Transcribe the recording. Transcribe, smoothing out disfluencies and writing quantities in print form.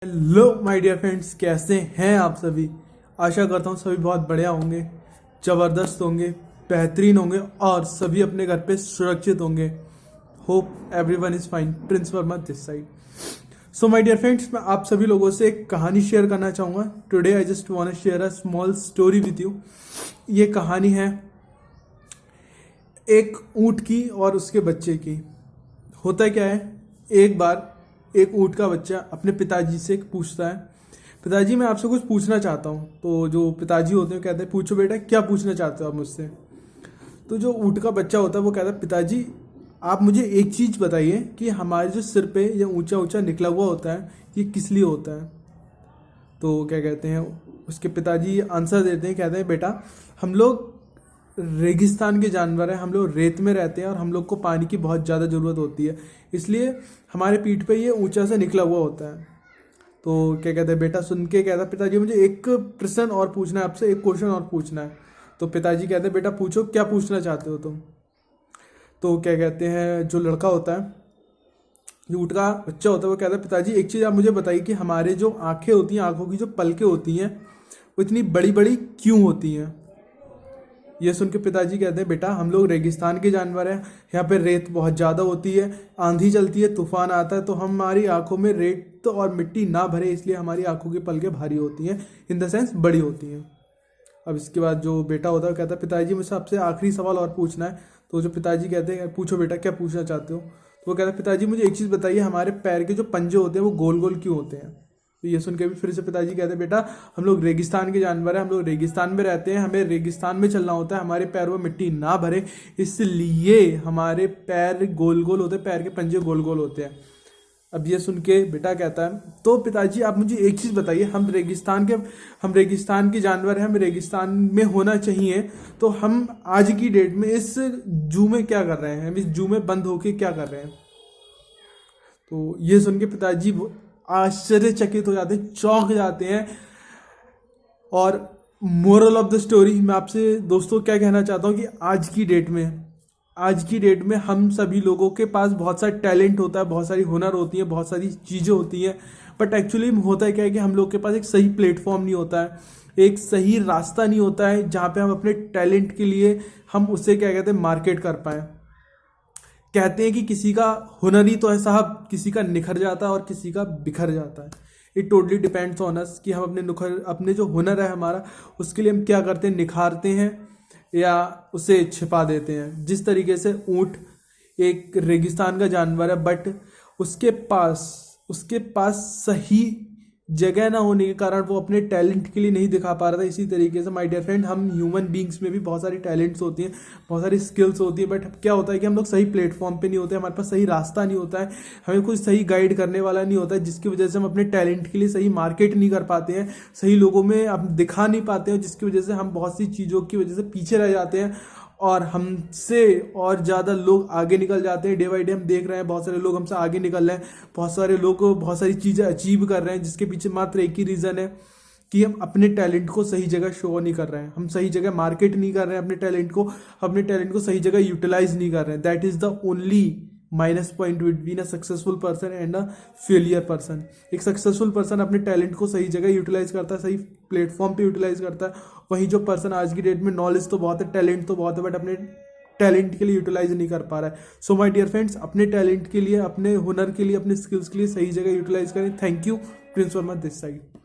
Hello my dear friends, कैसे हैं आप सभी। आशा करता हूँ सभी बहुत बढ़िया होंगे, ज़बरदस्त होंगे, बेहतरीन होंगे और सभी अपने घर पे सुरक्षित होंगे। Hope everyone is fine. Prince Verma this side. So my dear friends, मैं आप सभी लोगों से एक कहानी शेयर करना चाहूँगा। Today I just want to share a small story with you. ये कहानी है एक ऊँट की और उसके बच्चे की। होता क्या है, एक बार एक ऊँट का बच्चा अपने पिताजी से पूछता है, पिताजी मैं आपसे कुछ पूछना चाहता हूँ। तो जो पिताजी होते हैं कहते हैं, पूछो बेटा, क्या पूछना चाहते हो आप मुझसे। तो जो ऊँट का बच्चा होता है वो कहता है, पिताजी आप मुझे एक चीज़ बताइए कि हमारे जो सिर पे ये ऊंचा ऊंचा निकला हुआ होता है ये किस लिए होता है। तो क्या कहते हैं, उसके पिताजी आंसर देते हैं, कहते हैं बेटा हम लोग रेगिस्तान के जानवर हैं, हम लोग रेत में रहते हैं और हम लोग को पानी की बहुत ज़्यादा ज़रूरत होती है, इसलिए हमारे पीठ पे ये ऊंचा सा निकला हुआ होता है। तो क्या कहते हैं, बेटा सुन के कहता है, पिताजी मुझे एक प्रश्न और पूछना है आपसे, एक क्वेश्चन और पूछना है। तो पिताजी कहते हैं, बेटा पूछो, क्या पूछना चाहते हो तुम। तो क्या कहते हैं, जो लड़का होता है, जो ऊँट का बच्चा होता है, वो कहता है, पिताजी एक चीज़ आप मुझे बताइए कि हमारे जो आँखें होती हैं, आँखों की जो पलकें होती हैं वो इतनी बड़ी बड़ी क्यों होती हैं। ये सुन के पिताजी कहते हैं, बेटा हम लोग रेगिस्तान के जानवर हैं, यहाँ पे रेत बहुत ज़्यादा होती है, आंधी चलती है, तूफान आता है, तो हमारी आंखों में रेत और मिट्टी ना भरे, इसलिए हमारी आंखों की पलकें भारी होती हैं, इन द सेंस बड़ी होती हैं। अब इसके बाद जो बेटा होता है वो कहता है, पिताजी मुझसे आपसे आखिरी सवाल और पूछना है। तो जो पिताजी कहते हैं, पूछो बेटा, क्या पूछना चाहते हो। तो वो कहता है, पिताजी मुझे एक चीज़ बताइए, हमारे पैर के जो पंजे होते हैं वो गोल गोल क्यों होते हैं। तो ये सुन के भी फिर से पिताजी कहते हैं, बेटा हम लोग रेगिस्तान के जानवर हैं, हम लोग रेगिस्तान में रहते हैं, हमें रेगिस्तान में चलना होता है, हमारे पैर में मिट्टी ना भरे, इसलिए हमारे पैर गोल गोल होते हैं, पैर के पंजे गोल गोल होते हैं। अब ये सुन के बेटा कहता है, तो पिताजी आप मुझे एक चीज़ बताइए, हम रेगिस्तान के जानवर हैं, हमें रेगिस्तान में होना चाहिए, तो हम आज की डेट में इस जू में क्या कर रहे हैं, हम इस जू में बंद होके क्या कर रहे हैं। तो ये सुन के पिताजी आश्चर्यचकित हो जाते हैं, चौंक जाते हैं। और मोरल ऑफ द स्टोरी मैं आपसे दोस्तों क्या कहना चाहता हूँ कि आज की डेट में हम सभी लोगों के पास बहुत सारा टैलेंट होता है, बहुत सारी हुनर होती है, बहुत सारी चीज़ें होती हैं, बट एक्चुअली होता है क्या है कि हम लोग के पास एक सही प्लेटफॉर्म नहीं होता है, एक सही रास्ता नहीं होता है जहाँ पे हम अपने टैलेंट के लिए हम उससे क्या कहते हैं मार्केट कर पाएँ। कहते हैं कि किसी का हुनर ही तो है साहब, किसी का निखर जाता है और किसी का बिखर जाता है। It totally depends on us कि हम अपने जो हुनर है हमारा, उसके लिए हम क्या करते हैं, निखारते हैं या उसे छिपा देते हैं। जिस तरीके से ऊँट एक रेगिस्तान का जानवर है, बट उसके पास सही जगह ना होने के कारण वो अपने टैलेंट के लिए नहीं दिखा पा रहा था। इसी तरीके से माय डियर फ्रेंड, हम ह्यूमन बींग्स में भी बहुत सारी टैलेंट्स होती हैं, बहुत सारी स्किल्स होती हैं, बट क्या होता है कि हम लोग सही प्लेटफॉर्म पे नहीं होते, हमारे पास सही रास्ता नहीं होता है, हमें कोई सही गाइड करने वाला नहीं होता है, जिसकी वजह से हम अपने टैलेंट के लिए सही मार्केट नहीं कर पाते हैं, सही लोगों में हम दिखा नहीं पाते हैं, जिसकी वजह से हम बहुत सी चीज़ों की वजह से पीछे रह जाते हैं और हमसे और ज़्यादा लोग आगे निकल जाते हैं। डे बाई डे हम देख रहे हैं बहुत सारे लोग हमसे आगे निकल रहे हैं, बहुत सारे लोग बहुत सारी चीज़ें अचीव कर रहे हैं, जिसके पीछे मात्र एक ही रीज़न है कि हम अपने टैलेंट को सही जगह शो नहीं कर रहे हैं, हम सही जगह मार्केट नहीं कर रहे हैं, अपने टैलेंट को सही जगह यूटिलाइज नहीं कर रहे हैं। That is the only minus point between a successful person and a failure person. एक सक्सेसफुल पर्सन अपने टैलेंट को सही जगह यूटिलाइज करता है, सही प्लेटफॉर्म पे यूटिलाइज करता है। वहीं जो पर्सन आज की डेट में नॉलेज तो बहुत है, टैलेंट तो बहुत है, बट अपने टैलेंट के लिए यूटिलाइज नहीं कर पा रहा है। सो माय डियर फ्रेंड्स, अपने टैलेंट के लिए, अपने हुनर के लिए, अपने स्किल्स के लिए सही जगह यूटिलाइज करें। Thank you. Prince Verma this side.